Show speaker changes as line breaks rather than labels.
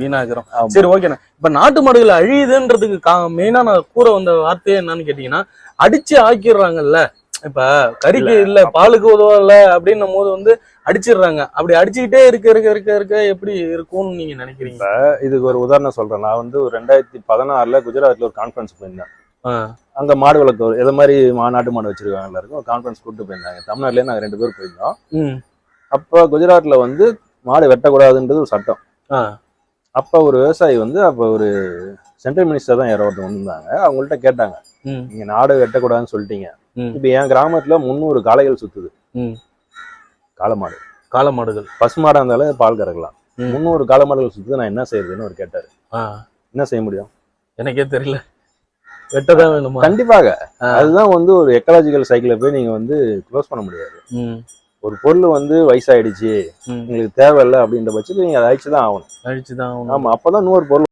வீணாகிறோம். சரி, ஓகேண்ணா. இப்ப நாட்டு மாடுகள் அழியுதுன்றதுக்கு மெயினா நான் கூற வந்த வார்த்தையே என்னன்னு கேட்டீங்கன்னா, அடிச்சு ஆக்கிடுறாங்கல்ல. இப்ப கறிக்கு இல்ல பாலுக்கு உதவல அப்படின்னும் போது வந்து அடிச்சிடுறாங்க. அப்படி அடிச்சுக்கிட்டே இருக்க எப்படி இருக்கும்னு நீங்க நினைக்கிறீங்க?
இதுக்கு ஒரு உதாரணம் சொல்றேன். நான் வந்து 2016 குஜராத்ல ஒரு கான்ஃபரன்ஸ் போயிருந்தேன். அங்க மாடு வளர்க்க எதை மாதிரி நாட்டு மாடு வச்சிருக்காங்க எல்லாருக்கும் கான்ஃபரன்ஸ் கூப்பிட்டு போயிருந்தாங்க. தமிழ்நாட்டுலயே நாங்க 2 பேர் போயிருந்தோம். அப்ப குஜராத்ல வந்து மாடு வெட்டக்கூடாதுன்றது ஒரு சட்டம். அப்ப ஒரு விவசாயி வந்து அப்ப ஒரு சென்ட்ரல் மினிஸ்டர் தான் யாரோ ஒருத்தர் வந்திருந்தாங்க. அவங்கள்ட்ட கேட்டாங்க, நீங்க நாடு வெட்டக்கூடாதுன்னு சொல்லிட்டீங்க, இப்ப என் கிராமத்துல 300 காளைகள் சுத்துது, காளமாடுகள் பசுமாடா இருந்தாலும் பால் கறக்கலாம், 300 காளமாடுகள் சுத்துது, நான் என்ன செய்யறதுன்னு அவர் கேட்டாரு. என்ன செய்ய முடியும்?
எனக்கே தெரியல. வெட்டதான் வேணுமா?
கண்டிப்பாக. அதுதான் வந்து ஒரு எக்கலாஜிக்கல் சைக்கிளை போய் நீங்க வந்து க்ளோஸ் பண்ண முடியாது. ஒரு பொருள் வந்து வயசாயிடுச்சு, உங்களுக்கு தேவையில்லை அப்படின்ற பட்சத்தில் நீங்க அதை அழிச்சுதான் ஆகணும்.
ஆமா,
அப்பதான் இன்னொரு பொருள்